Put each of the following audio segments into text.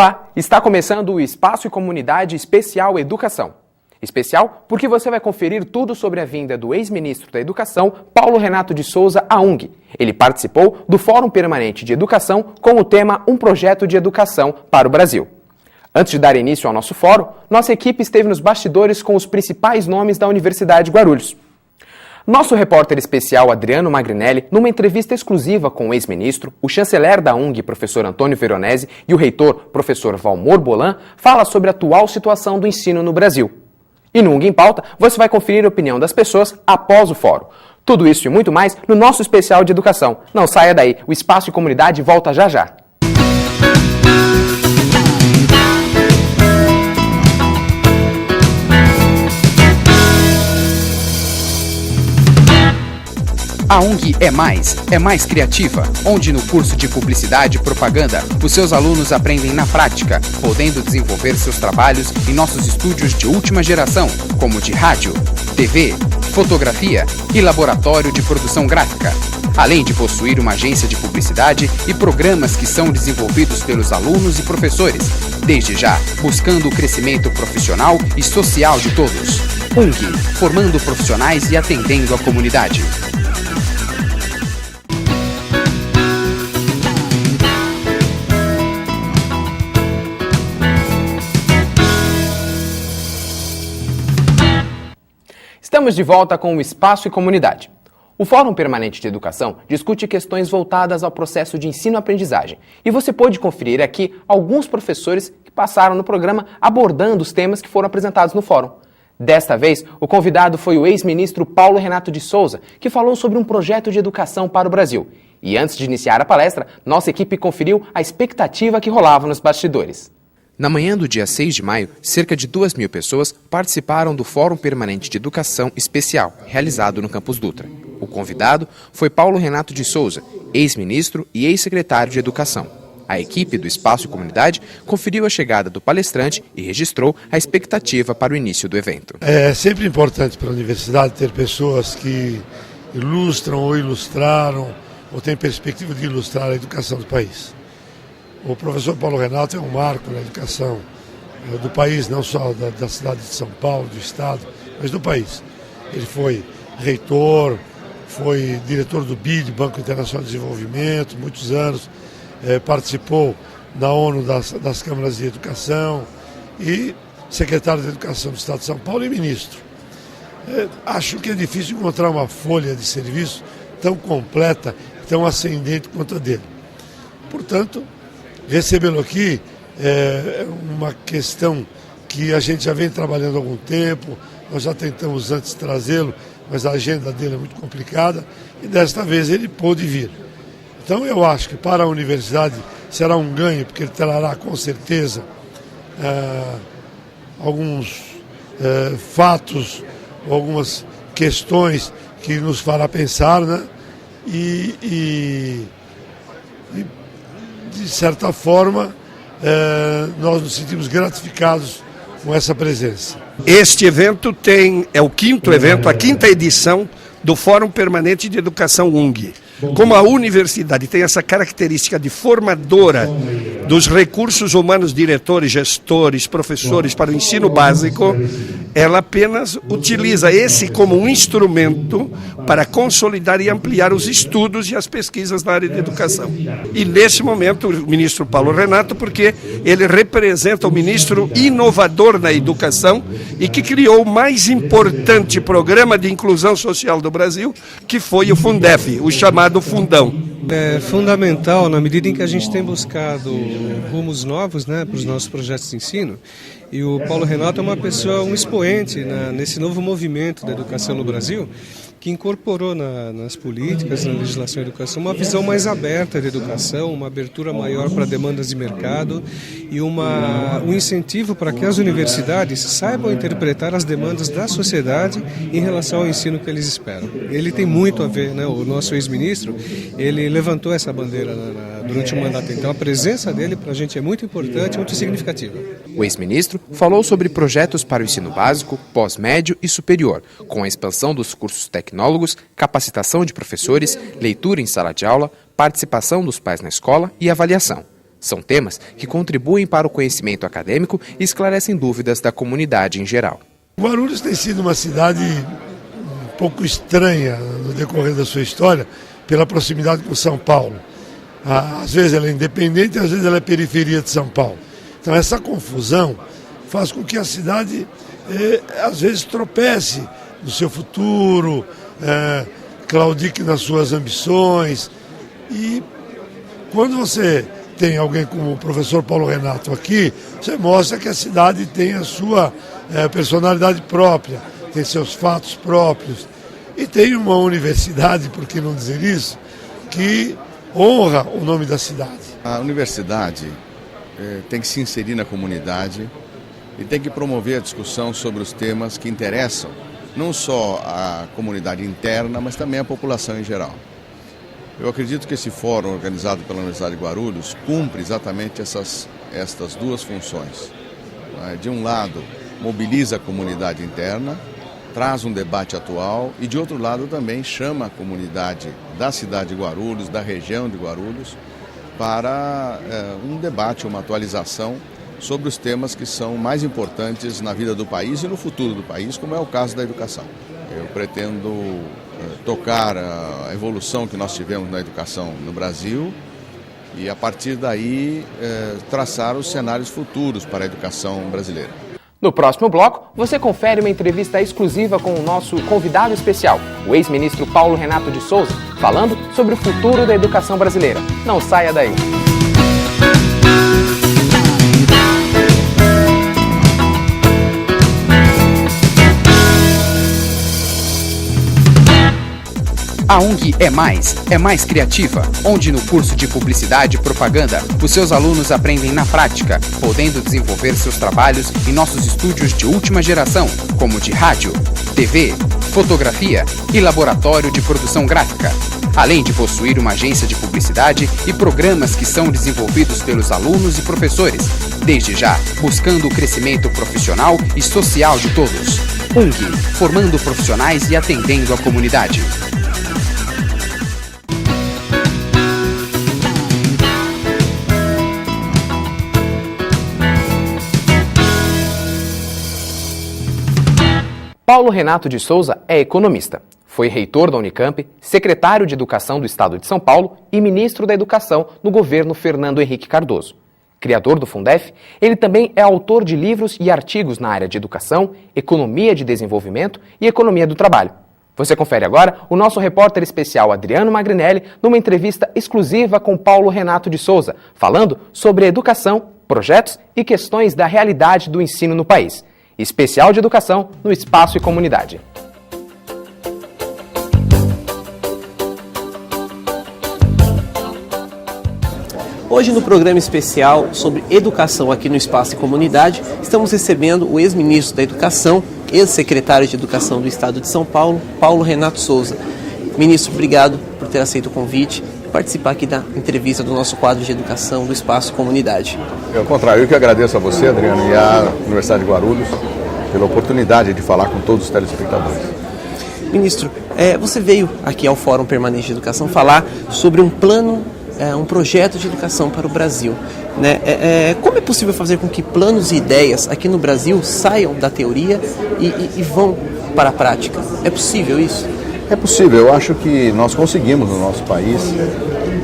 Olá, está começando o Espaço e Comunidade Especial Educação. Especial porque você vai conferir tudo sobre a vinda do ex-ministro da Educação, Paulo Renato de Souza, à UNG. Ele participou do Fórum Permanente de Educação com o tema Um Projeto de Educação para o Brasil. Antes de dar início ao nosso fórum, nossa equipe esteve nos bastidores com os principais nomes da Universidade de Guarulhos. Nosso repórter especial Adriano Magrinelli, numa entrevista exclusiva com o ex-ministro, o chanceler da UNG, professor Antônio Veronese, e o reitor, professor Valmor Bolan, fala sobre a atual situação do ensino no Brasil. E no UNG em Pauta, você vai conferir a opinião das pessoas após o fórum. Tudo isso e muito mais no nosso especial de educação. Não saia daí, o Espaço e Comunidade volta já já. A UNG é mais criativa, onde no curso de Publicidade e Propaganda, os seus alunos aprendem na prática, podendo desenvolver seus trabalhos em nossos estúdios de última geração, como de rádio, TV, fotografia e laboratório de produção gráfica, além de possuir uma agência de publicidade e programas que são desenvolvidos pelos alunos e professores, desde já buscando o crescimento profissional e social de todos. UNG, formando profissionais e atendendo a comunidade. Estamos de volta com o Espaço e Comunidade. O Fórum Permanente de Educação discute questões voltadas ao processo de ensino-aprendizagem. E você pode conferir aqui alguns professores que passaram no programa abordando os temas que foram apresentados no fórum. Desta vez, o convidado foi o ex-ministro Paulo Renato de Souza, que falou sobre um projeto de educação para o Brasil. E antes de iniciar a palestra, nossa equipe conferiu a expectativa que rolava nos bastidores. Na manhã do dia 6 de maio, cerca de 2.000 pessoas participaram do Fórum Permanente de Educação Especial, realizado no Campus Dutra. O convidado foi Paulo Renato de Souza, ex-ministro e ex-secretário de Educação. A equipe do Espaço e Comunidade conferiu a chegada do palestrante e registrou a expectativa para o início do evento. É sempre importante para a universidade ter pessoas que ilustram ou ilustraram ou têm perspectiva de ilustrar a educação do país. O professor Paulo Renato é um marco na educação do país, não só da cidade de São Paulo, do estado, mas do país. Ele foi reitor, foi diretor do BID, Banco Internacional de Desenvolvimento, muitos anos, participou na ONU das câmaras de educação e secretário de Educação do Estado de São Paulo e ministro. Acho que é difícil encontrar uma folha de serviço tão completa, tão ascendente quanto a dele. Portanto, recebê-lo aqui é uma questão que a gente já vem trabalhando há algum tempo, nós já tentamos antes trazê-lo, mas a agenda dele é muito complicada e desta vez ele pôde vir. Então eu acho que para a universidade será um ganho, porque ele trará com certeza alguns fatos, algumas questões que nos fará pensar, né? E de certa forma, nós nos sentimos gratificados com essa presença. Este evento é o quinto evento, a quinta edição do Fórum Permanente de Educação UNG. Como a universidade tem essa característica de formadora dos recursos humanos, diretores, gestores, professores para o ensino básico, ela apenas utiliza esse como um instrumento para consolidar e ampliar os estudos e as pesquisas na área de educação. E nesse momento o ministro Paulo Renato, porque ele representa o ministro inovador na educação e que criou o mais importante programa de inclusão social do Brasil, que foi o Fundef, o chamado Fundão. É fundamental na medida em que a gente tem buscado rumos novos, né, para os nossos projetos de ensino. E o Paulo Renato é uma pessoa, um expoente nesse novo movimento da educação no Brasil, que incorporou nas políticas, na legislação de educação, uma visão mais aberta de educação, uma abertura maior para demandas de mercado e um incentivo para que as universidades saibam interpretar as demandas da sociedade em relação ao ensino que eles esperam. Ele tem muito a ver, né, o nosso ex-ministro, ele levantou essa bandeira durante o mandato, então a presença dele para a gente é muito importante, muito significativa. O ex-ministro falou sobre projetos para o ensino básico, pós-médio e superior, com a expansão dos cursos tecnólogos, capacitação de professores, leitura em sala de aula, participação dos pais na escola e avaliação. São temas que contribuem para o conhecimento acadêmico e esclarecem dúvidas da comunidade em geral. Guarulhos tem sido uma cidade um pouco estranha no decorrer da sua história, pela proximidade com São Paulo. Às vezes ela é independente, às vezes ela é periferia de São Paulo. Então essa confusão faz com que a cidade, às vezes, tropece no seu futuro, claudique nas suas ambições. E quando você tem alguém como o professor Paulo Renato aqui, você mostra que a cidade tem a sua personalidade própria, tem seus fatos próprios. E tem uma universidade, por que não dizer isso, que honra o nome da cidade. A universidade tem que se inserir na comunidade e tem que promover a discussão sobre os temas que interessam não só a comunidade interna, mas também a população em geral. Eu acredito que esse fórum organizado pela Universidade de Guarulhos cumpre exatamente estas duas funções. De um lado, mobiliza a comunidade interna, traz um debate atual e, de outro lado, também chama a comunidade da cidade de Guarulhos, da região de Guarulhos, para um debate, uma atualização sobre os temas que são mais importantes na vida do país e no futuro do país, como é o caso da educação. Eu pretendo tocar a evolução que nós tivemos na educação no Brasil e, a partir daí, traçar os cenários futuros para a educação brasileira. No próximo bloco, você confere uma entrevista exclusiva com o nosso convidado especial, o ex-ministro Paulo Renato de Souza, falando sobre o futuro da educação brasileira. Não saia daí! A UNG é mais criativa, onde no curso de Publicidade e Propaganda, os seus alunos aprendem na prática, podendo desenvolver seus trabalhos em nossos estúdios de última geração, como de rádio, TV, fotografia e laboratório de produção gráfica, além de possuir uma agência de publicidade e programas que são desenvolvidos pelos alunos e professores, desde já buscando o crescimento profissional e social de todos. UNG, formando profissionais e atendendo a comunidade. Paulo Renato de Souza é economista. Foi reitor da Unicamp, secretário de Educação do Estado de São Paulo e ministro da Educação no governo Fernando Henrique Cardoso. Criador do Fundef, ele também é autor de livros e artigos na área de educação, economia de desenvolvimento e economia do trabalho. Você confere agora o nosso repórter especial Adriano Magrinelli numa entrevista exclusiva com Paulo Renato de Souza, falando sobre educação, projetos e questões da realidade do ensino no país. Especial de Educação no Espaço e Comunidade. Hoje, no programa especial sobre educação aqui no Espaço e Comunidade, estamos recebendo o ex-ministro da Educação, ex-secretário de Educação do Estado de São Paulo, Paulo Renato Souza. Ministro, obrigado por ter aceito o convite e participar aqui da entrevista do nosso quadro de educação do Espaço e Comunidade. Ao contrário, eu que agradeço a você, Adriano, e à Universidade de Guarulhos pela oportunidade de falar com todos os telespectadores. Ministro, você veio aqui ao Fórum Permanente de Educação falar sobre um plano, um projeto de educação para o Brasil. Né? Como é possível fazer com que planos e ideias aqui no Brasil saiam da teoria e vão para a prática? É possível isso? É possível. Eu acho que nós conseguimos no nosso país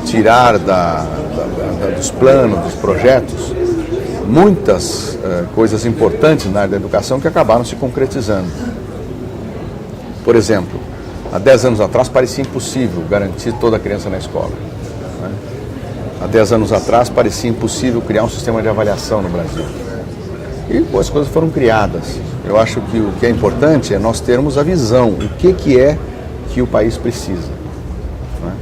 tirar dos planos, dos projetos, muitas coisas importantes na área da educação que acabaram se concretizando. Por exemplo, há 10 anos atrás parecia impossível garantir toda a criança na escola. Né? Há 10 anos atrás parecia impossível criar um sistema de avaliação no Brasil. E as coisas foram criadas. Eu acho que o que é importante é nós termos a visão, o que é que o país precisa. Né?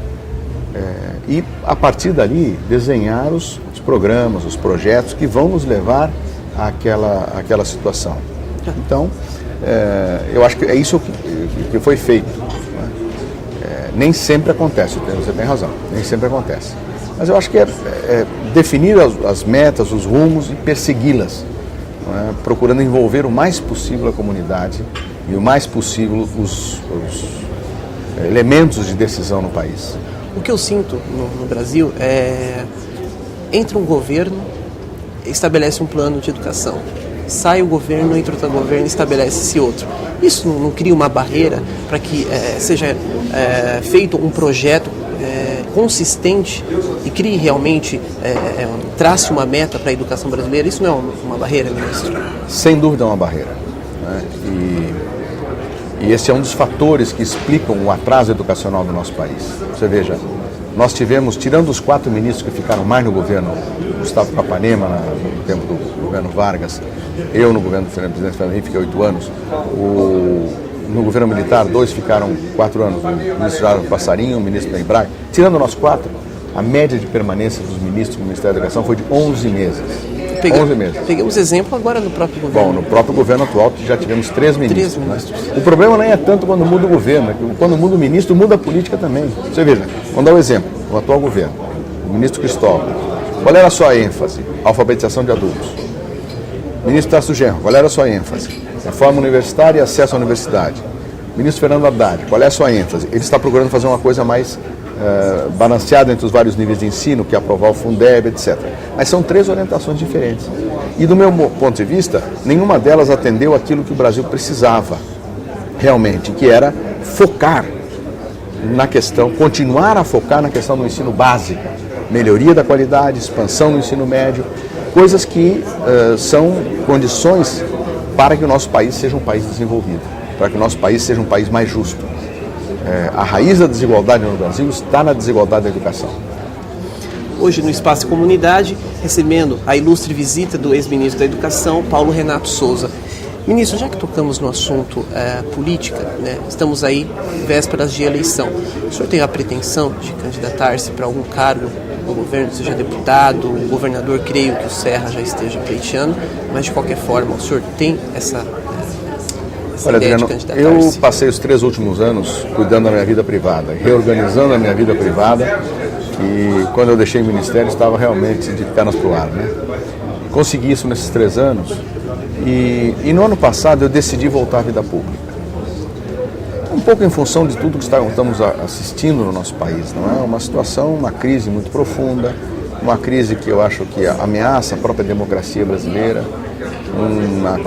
E, a partir dali, desenhar os programas, os projetos que vão nos levar àquela situação. Então, eu acho que é isso que foi feito. Né? Nem sempre acontece, você tem razão, nem sempre acontece. Mas eu acho que é definir as metas, os rumos e persegui-las, né? Procurando envolver o mais possível a comunidade e o mais possível os elementos de decisão no país. O que eu sinto no Brasil é entra um governo, estabelece um plano de educação. Sai o governo, entra outro governo, estabelece-se outro. Isso não cria uma barreira para que seja feito um projeto consistente e crie realmente, trace uma meta para a educação brasileira? Isso não é uma barreira, ministro? Sem dúvida é uma barreira, né? E esse é um dos fatores que explicam o atraso educacional do nosso país. Você veja, nós tivemos, tirando os 4 ministros que ficaram mais no governo, Gustavo Capanema, no tempo do governo Vargas, eu no governo do presidente Fernando Henrique, fiquei 8 anos, no governo militar, 2 ficaram 4 anos, o ministro Jairo Passarinho, o ministro Ney Braga. Tirando nós 4, a média de permanência dos ministros no Ministério da Educação foi de 11 meses. 11 meses. Pegamos exemplo agora no próprio governo. Bom, no próprio governo atual já tivemos 3 ministros. Né? O problema nem é tanto quando muda o governo, é que quando muda o ministro, muda a política também. Você veja, vamos dar um exemplo, o atual governo, o ministro Cristóvão, qual era a sua ênfase? Alfabetização de adultos. Ministro Tasso Genro, qual era a sua ênfase? Reforma universitária e acesso à universidade. Ministro Fernando Haddad, qual é a sua ênfase? Ele está procurando fazer uma coisa mais balanceada entre os vários níveis de ensino, que é aprovar o Fundeb, etc. Mas são 3 orientações diferentes. E do meu ponto de vista, nenhuma delas atendeu aquilo que o Brasil precisava realmente, que era focar na questão, continuar a focar na questão do ensino básico, melhoria da qualidade, expansão do ensino médio, coisas que são condições para que o nosso país seja um país desenvolvido, para que o nosso país seja um país mais justo. A raiz da desigualdade no Brasil está na desigualdade da educação. Hoje no Espaço Comunidade, recebendo a ilustre visita do ex-ministro da Educação, Paulo Renato Souza. Ministro, já que tocamos no assunto política, né, estamos aí vésperas de eleição. O senhor tem a pretensão de candidatar-se para algum cargo no governo, seja deputado, o governador, creio que o Serra já esteja pleiteando, mas de qualquer forma, o senhor tem essa Olha, Adriano, eu passei os 3 últimos anos cuidando da minha vida privada, reorganizando a minha vida privada, e quando eu deixei o ministério estava realmente de pernas para o ar, né? Consegui isso nesses 3 anos e no ano passado eu decidi voltar à vida pública. Um pouco em função de tudo que estamos assistindo no nosso país, não é? Uma situação, uma crise muito profunda, uma crise que eu acho que ameaça a própria democracia brasileira, uma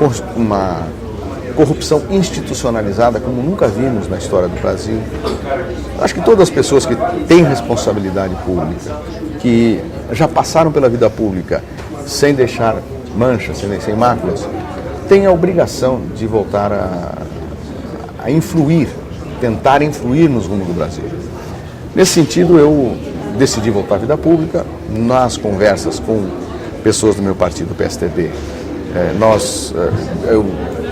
corrupção institucionalizada como nunca vimos na história do Brasil. Acho que todas as pessoas que têm responsabilidade pública, que já passaram pela vida pública sem deixar manchas, sem máculas, têm a obrigação de voltar a influir, tentar influir nos rumos do Brasil. Nesse sentido, eu decidi voltar à vida pública. Nas conversas com pessoas do meu partido, o PSTB,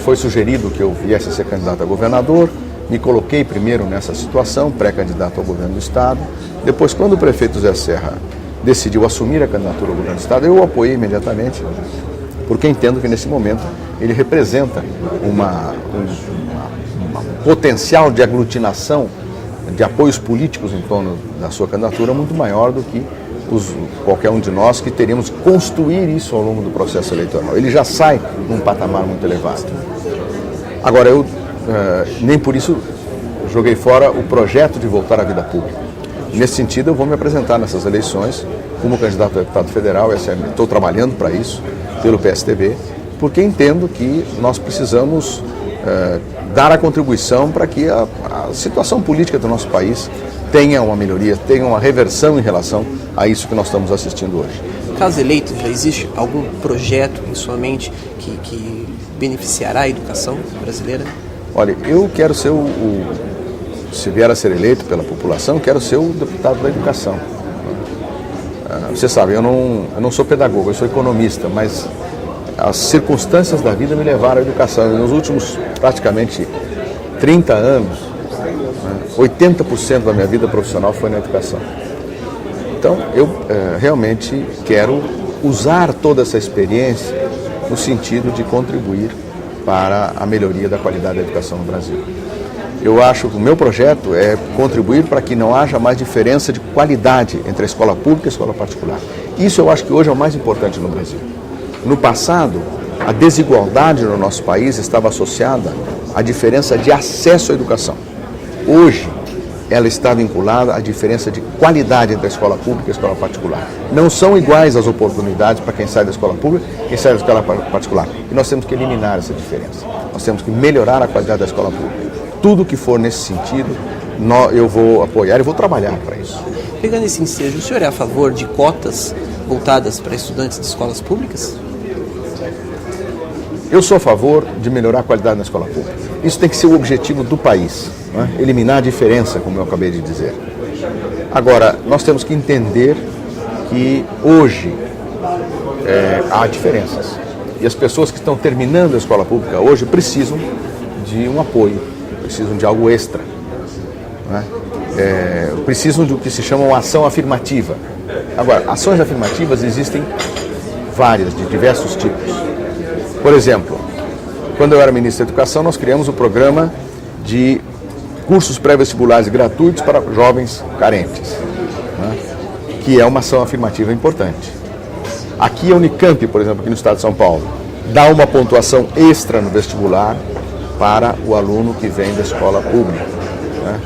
foi sugerido que eu viesse a ser candidato a governador. Me coloquei primeiro nessa situação, pré-candidato ao governo do Estado. Depois, quando o prefeito Zé Serra decidiu assumir a candidatura ao governo do Estado, eu o apoiei imediatamente, porque entendo que nesse momento ele representa um potencial de aglutinação de apoios políticos em torno da sua candidatura muito maior do que qualquer um de nós que teríamos que construir isso ao longo do processo eleitoral. Ele já sai num patamar muito elevado. Agora, eu nem por isso joguei fora o projeto de voltar à vida pública. Nesse sentido, eu vou me apresentar nessas eleições como candidato a deputado federal. Estou trabalhando para isso, pelo PSTB, porque entendo que nós precisamos dar a contribuição para que a situação política do nosso país tenha uma melhoria, tenha uma reversão em relação a isso que nós estamos assistindo hoje. Caso eleito, já existe algum projeto em sua mente que beneficiará a educação brasileira? Olha, eu quero ser se vier a ser eleito pela população, quero ser o deputado da educação. Você sabe, eu não sou pedagogo, eu sou economista, mas as circunstâncias da vida me levaram à educação. Nos últimos praticamente 30 anos, 80% da minha vida profissional foi na educação. Então, eu realmente quero usar toda essa experiência no sentido de contribuir para a melhoria da qualidade da educação no Brasil. Eu acho que o meu projeto é contribuir para que não haja mais diferença de qualidade entre a escola pública e a escola particular. Isso eu acho que hoje é o mais importante no Brasil. No passado, a desigualdade no nosso país estava associada à diferença de acesso à educação. Hoje, ela está vinculada à diferença de qualidade entre a escola pública e a escola particular. Não são iguais as oportunidades para quem sai da escola pública e quem sai da escola particular. E nós temos que eliminar essa diferença. Nós temos que melhorar a qualidade da escola pública. Tudo que for nesse sentido, eu vou apoiar e vou trabalhar para isso. Pegando esse ensejo, o senhor é a favor de cotas voltadas para estudantes de escolas públicas? Eu sou a favor de melhorar a qualidade na escola pública. Isso tem que ser o objetivo do país, né? Eliminar a diferença, como eu acabei de dizer. Agora, nós temos que entender que hoje há diferenças. E as pessoas que estão terminando a escola pública hoje precisam de um apoio, precisam de algo extra, né? Precisam do que se chama uma ação afirmativa. Agora, ações afirmativas existem várias, de diversos tipos. Por exemplo, quando eu era ministro da Educação, nós criamos o programa de cursos pré-vestibulares gratuitos para jovens carentes, né? Que é uma ação afirmativa importante. Aqui a Unicamp, por exemplo, aqui no estado de São Paulo, dá uma pontuação extra no vestibular para o aluno que vem da escola pública, né?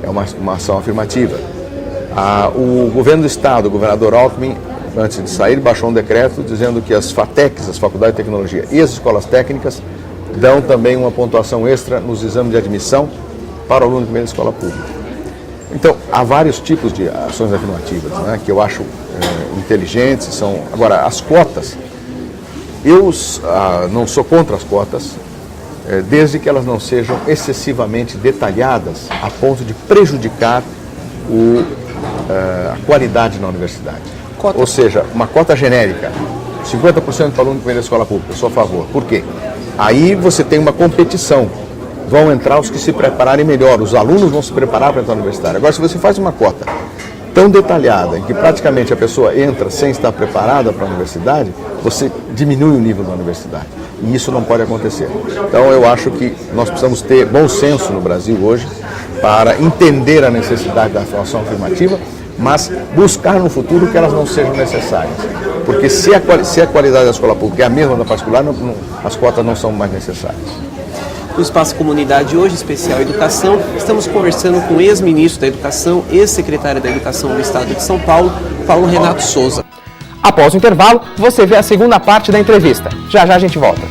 É uma ação afirmativa. O governo do estado, o governador Alckmin, antes de sair, baixou um decreto dizendo que as FATECs, as Faculdades de Tecnologia e as escolas técnicas dão também uma pontuação extra nos exames de admissão para o aluno que vem da escola pública. Então, há vários tipos de ações afirmativas, né, que eu acho inteligentes. Agora, as cotas, eu não sou contra as cotas, desde que elas não sejam excessivamente detalhadas a ponto de prejudicar a qualidade na universidade. Ou seja, uma cota genérica, 50% para o aluno que vem da escola pública, eu sou a favor. Por quê? Aí você tem uma competição, vão entrar os que se prepararem melhor, os alunos vão se preparar para entrar na universidade. Agora, se você faz uma cota tão detalhada, em que praticamente a pessoa entra sem estar preparada para a universidade, você diminui o nível da universidade. E isso não pode acontecer. Então, eu acho que nós precisamos ter bom senso no Brasil hoje para entender a necessidade da formação afirmativa, mas buscar no futuro que elas não sejam necessárias. Porque se a qualidade da escola pública é a mesma da particular, as cotas não são mais necessárias. No Espaço Comunidade hoje, especial Educação, estamos conversando com o ex-ministro da Educação, ex-secretário da Educação do Estado de São Paulo, Paulo Renato Souza. Após o intervalo, você vê a segunda parte da entrevista. Já a gente volta.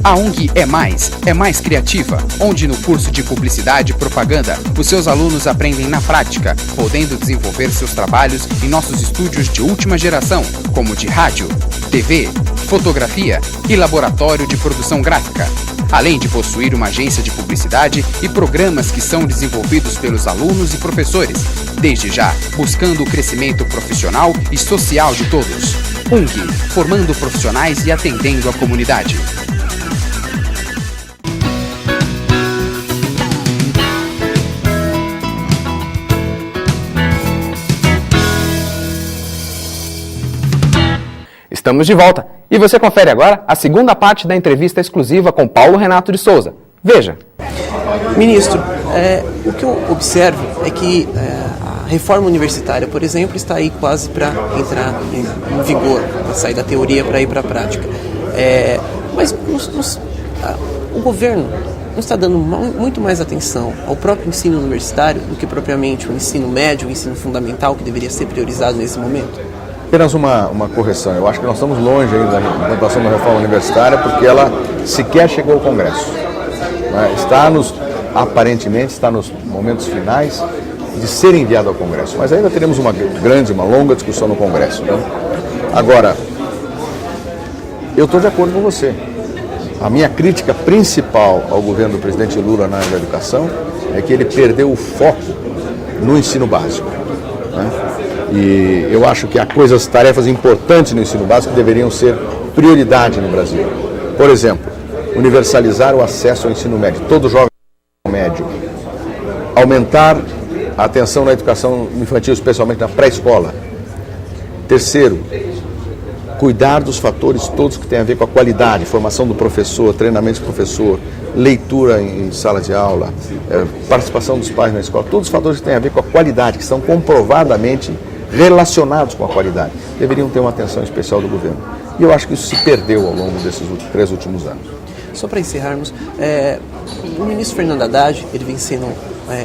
A UNG é mais criativa, onde no curso de Publicidade e Propaganda, os seus alunos aprendem na prática, podendo desenvolver seus trabalhos em nossos estúdios de última geração, como de rádio, TV, fotografia e laboratório de produção gráfica, além de possuir uma agência de publicidade e programas que são desenvolvidos pelos alunos e professores, desde já buscando o crescimento profissional e social de todos. UNG, formando profissionais e atendendo a comunidade. Estamos de volta e você confere agora a segunda parte da entrevista exclusiva com Paulo Renato de Souza. Veja. Ministro, o que eu observo é que a reforma universitária, por exemplo, está aí quase para entrar em vigor, para sair da teoria para ir para a prática. Mas o governo não está dando muito mais atenção ao próprio ensino universitário do que propriamente o ensino médio, o ensino fundamental, que deveria ser priorizado nesse momento? Apenas uma correção. Eu acho que nós estamos longe ainda da implantação da reforma universitária porque ela sequer chegou ao Congresso. Aparentemente está nos momentos finais de ser enviado ao Congresso. Mas ainda teremos uma longa discussão no Congresso, né? Agora, eu estou de acordo com você. A minha crítica principal ao governo do presidente Lula na área da educação é que ele perdeu o foco no ensino básico, né? E eu acho que há tarefas importantes no ensino básico que deveriam ser prioridade no Brasil. Por exemplo, universalizar o acesso ao ensino médio, todo jovem médio. Aumentar a atenção na educação infantil, especialmente na pré-escola. Terceiro, cuidar dos fatores todos que têm a ver com a qualidade, formação do professor, treinamento do professor, leitura em sala de aula, participação dos pais na escola, todos os fatores que têm a ver com a qualidade, que são comprovadamente relacionados com a qualidade, deveriam ter uma atenção especial do governo. E eu acho que isso se perdeu ao longo desses 3 últimos anos. Só para encerrarmos, o ministro Fernando Haddad, ele vem sendo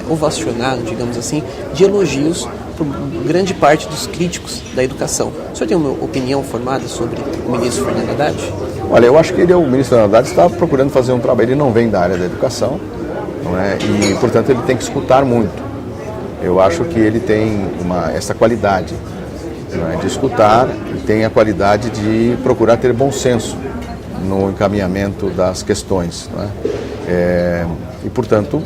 ovacionado, digamos assim, de elogios por grande parte dos críticos da educação. O senhor tem uma opinião formada sobre o ministro Fernando Haddad? Olha, eu acho que o ministro Fernando Haddad está procurando fazer um trabalho, ele não vem da área da educação, não é? E, portanto, ele tem que escutar muito. Eu acho que ele tem essa qualidade, não é, de escutar e tem a qualidade de procurar ter bom senso no encaminhamento das questões. Não é? E, portanto,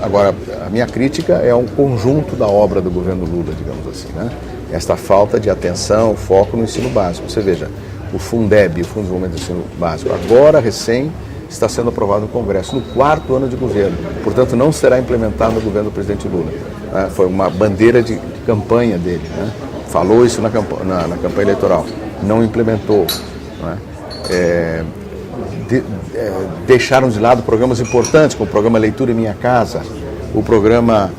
agora, a minha crítica é um conjunto da obra do governo Lula, digamos assim, né? Esta falta de atenção, foco no ensino básico. Você veja, o Fundeb, o Fundo de Desenvolvimento do Ensino Básico, agora recém está sendo aprovado no Congresso, no 4º ano de governo. Portanto, não será implementado no governo do presidente Lula. Né? Foi uma bandeira de campanha dele. Né? Falou isso na campanha eleitoral. Não implementou. Né? Deixaram de lado programas importantes, como o programa Leitura em Minha Casa, o programa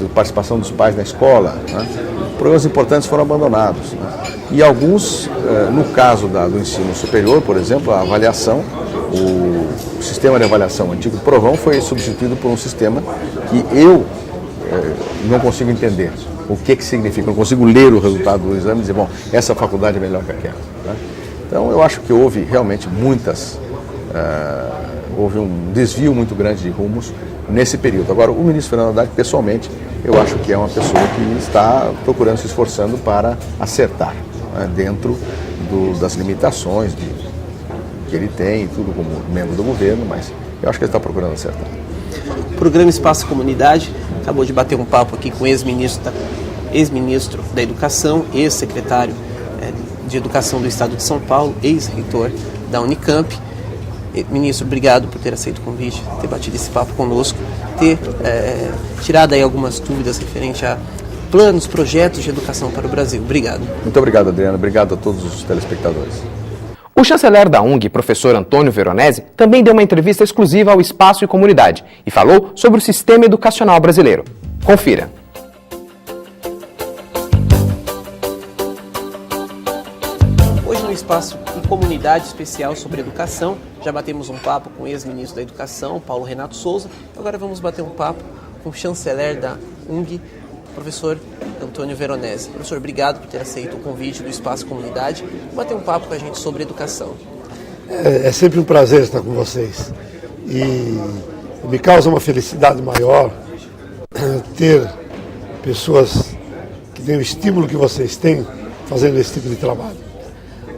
de participação dos pais na escola. Né? Programas importantes foram abandonados. Né? E alguns, no caso do ensino superior, por exemplo, a avaliação, o sistema de avaliação antigo, o Provão, foi substituído por um sistema que eu não consigo entender o que significa. Não consigo ler o resultado do exame e dizer, bom, essa faculdade é melhor que aquela. Né? Então, eu acho que houve realmente houve um desvio muito grande de rumos nesse período. Agora, o ministro Fernando Haddad, pessoalmente, eu acho que é uma pessoa que está procurando, se esforçando para acertar, né, dentro das limitações que ele tem, tudo como membro do governo, mas eu acho que ele está procurando acertar. O programa Espaço Comunidade acabou de bater um papo aqui com o ex-ministro da Educação, ex-secretário de Educação do Estado de São Paulo, ex-reitor da Unicamp. Ministro, obrigado por ter aceito o convite, ter batido esse papo conosco, ter tirado aí algumas dúvidas referente a planos, projetos de educação para o Brasil. Obrigado. Muito obrigado, Adriano. Obrigado a todos os telespectadores. O chanceler da UNG, professor Antônio Veronese, também deu uma entrevista exclusiva ao Espaço e Comunidade e falou sobre o sistema educacional brasileiro. Confira. Hoje no Espaço e Comunidade especial sobre educação, já batemos um papo com o ex-ministro da Educação, Paulo Renato Souza. Agora vamos bater um papo com o chanceler da UNG, professor Antônio Veronese. Professor, obrigado por ter aceito o convite do Espaço Comunidade e bater um papo com a gente sobre educação. É sempre um prazer estar com vocês. E me causa uma felicidade maior ter pessoas que têm o estímulo que vocês têm fazendo esse tipo de trabalho.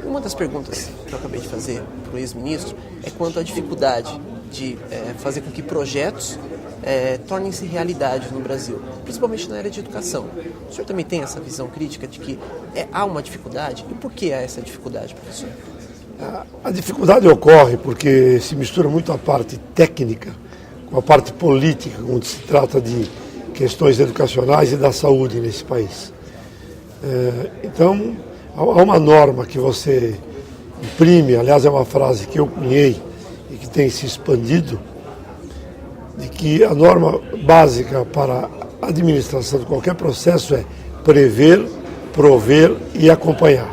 Uma das perguntas que eu acabei de fazer para o ex-ministro é quanto à dificuldade de fazer com que projetos tornem-se realidade no Brasil, principalmente na área de educação. O senhor também tem essa visão crítica de que há uma dificuldade? E por que há essa dificuldade, professor? A dificuldade ocorre porque se mistura muito a parte técnica com a parte política, quando se trata de questões educacionais e da saúde nesse país. Então, há uma norma que você imprime, aliás é uma frase que eu cunhei e que tem se expandido, de que a norma básica para a administração de qualquer processo é prever, prover e acompanhar.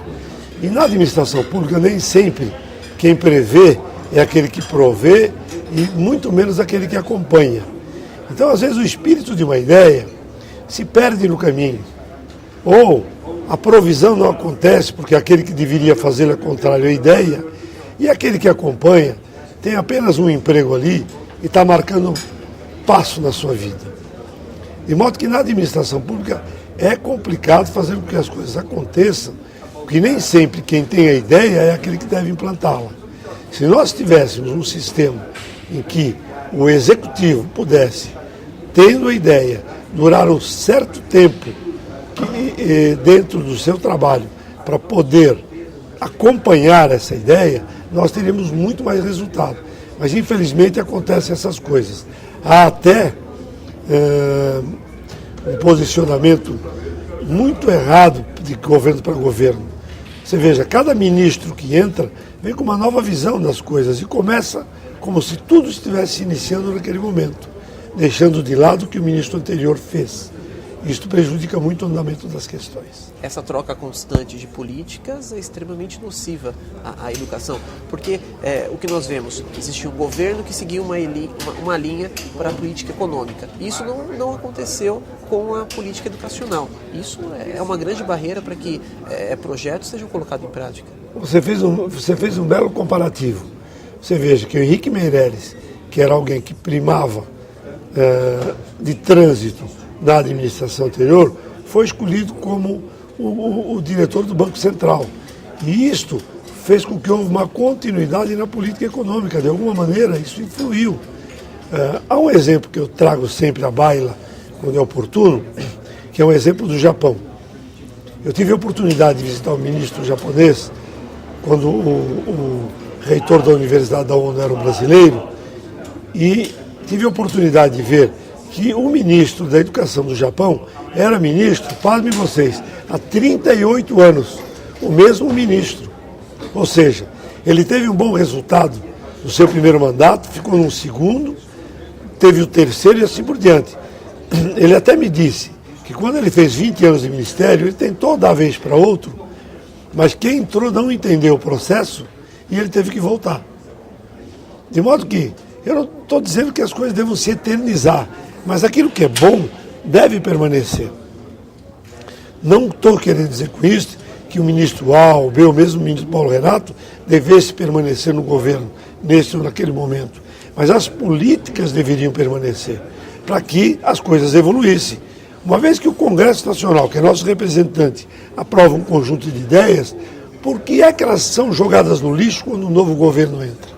E na administração pública nem sempre quem prevê é aquele que provê e muito menos aquele que acompanha. Então, às vezes, o espírito de uma ideia se perde no caminho. Ou a provisão não acontece porque aquele que deveria fazer é contrário à ideia e aquele que acompanha tem apenas um emprego ali e está marcando passo na sua vida. De modo que na administração pública é complicado fazer com que as coisas aconteçam, porque nem sempre quem tem a ideia é aquele que deve implantá-la. Se nós tivéssemos um sistema em que o executivo pudesse, tendo a ideia, durar um certo tempo dentro do seu trabalho para poder acompanhar essa ideia, nós teríamos muito mais resultado. Mas infelizmente acontecem essas coisas. Há até um posicionamento muito errado de governo para governo. Você veja, cada ministro que entra vem com uma nova visão das coisas e começa como se tudo estivesse iniciando naquele momento, deixando de lado o que o ministro anterior fez. Isto prejudica muito o andamento das questões. Essa troca constante de políticas é extremamente nociva à educação, porque o que nós vemos, existe um governo que seguiu uma linha para a política econômica. Isso não aconteceu com a política educacional. Isso é uma grande barreira para que projetos sejam colocados em prática. Você fez um belo comparativo. Você veja que o Henrique Meirelles, que era alguém que primava de trânsito da administração anterior, foi escolhido como o diretor do Banco Central. E isto fez com que houve uma continuidade na política econômica. De alguma maneira, isso influiu. Há um exemplo que eu trago sempre à baila, quando é oportuno, que é um exemplo do Japão. Eu tive a oportunidade de visitar o ministro japonês, quando o reitor da Universidade da ONU era um brasileiro, e tive a oportunidade de ver que o ministro da Educação do Japão era ministro, pasmem vocês, há 38 anos, o mesmo ministro. Ou seja, ele teve um bom resultado no seu primeiro mandato, ficou num segundo, teve o terceiro e assim por diante. Ele até me disse que quando ele fez 20 anos de ministério, ele tentou dar vez para outro, mas quem entrou não entendeu o processo e ele teve que voltar. De modo que, eu não estou dizendo que as coisas devam se eternizar, mas aquilo que é bom deve permanecer. Não estou querendo dizer com isso que o ministro A ou B, ou mesmo o ministro Paulo Renato, devesse permanecer no governo, nesse ou naquele momento. Mas as políticas deveriam permanecer, para que as coisas evoluíssem. Uma vez que o Congresso Nacional, que é nosso representante, aprova um conjunto de ideias, por que é que elas são jogadas no lixo quando um novo governo entra?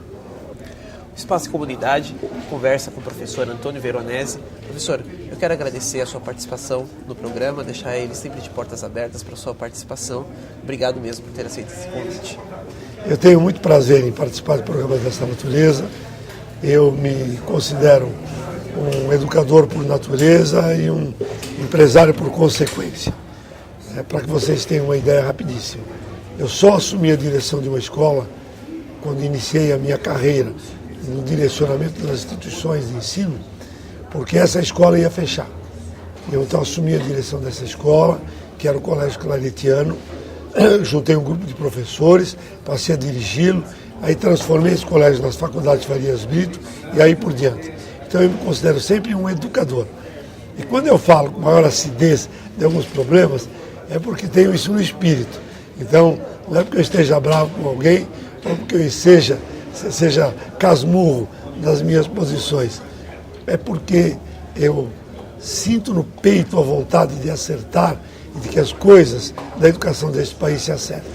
Espaço e Comunidade conversa com o professor Antônio Veronese. Professor, eu quero agradecer a sua participação no programa, deixar ele sempre de portas abertas para a sua participação. Obrigado mesmo por ter aceito esse convite. Eu tenho muito prazer em participar de programas dessa natureza. Eu me considero um educador por natureza e um empresário por consequência. Para que vocês tenham uma ideia rapidíssima. Eu só assumi a direção de uma escola quando iniciei a minha carreira no direcionamento das instituições de ensino, porque essa escola ia fechar. Eu então assumi a direção dessa escola, que era o Colégio Claretiano, juntei um grupo de professores, passei a dirigi-lo, aí transformei esse colégio nas faculdades Farias Brito e aí por diante. Então eu me considero sempre um educador. E quando eu falo com maior acidez de alguns problemas, é porque tenho isso no espírito. Então, não é porque eu esteja bravo com alguém, ou porque eu seja casmurro das minhas posições. É porque eu sinto no peito a vontade de acertar e de que as coisas da educação deste país se acertem.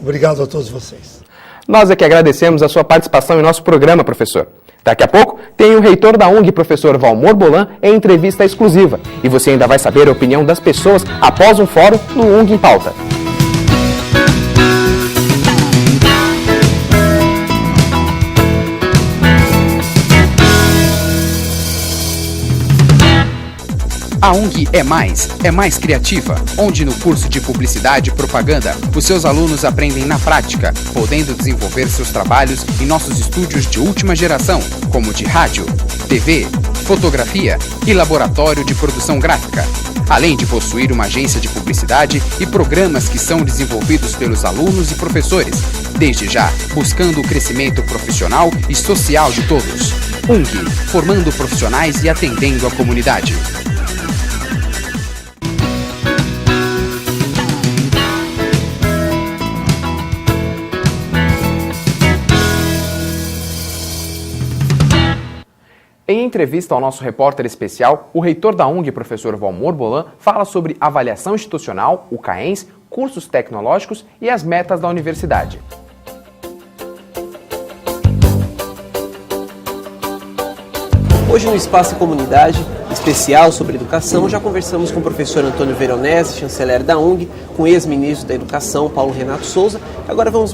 Obrigado a todos vocês. Nós é que agradecemos a sua participação em nosso programa, professor. Daqui a pouco tem o reitor da UNG, professor Valmor Bolan, em entrevista exclusiva. E você ainda vai saber a opinião das pessoas após um fórum no UNG em Pauta. A UNG é mais criativa, onde no curso de Publicidade e Propaganda, os seus alunos aprendem na prática, podendo desenvolver seus trabalhos em nossos estúdios de última geração, como de rádio, TV, fotografia e laboratório de produção gráfica, além de possuir uma agência de publicidade e programas que são desenvolvidos pelos alunos e professores, desde já buscando o crescimento profissional e social de todos. UNG, formando profissionais e atendendo a comunidade. Em entrevista ao nosso repórter especial, o reitor da UNG, professor Valmor Bolan, fala sobre avaliação institucional, o CAENS, cursos tecnológicos e as metas da universidade. Hoje no Espaço e Comunidade, especial sobre educação, já conversamos com o professor Antônio Veronese, chanceler da UNG, com o ex-ministro da Educação, Paulo Renato Souza. Agora vamos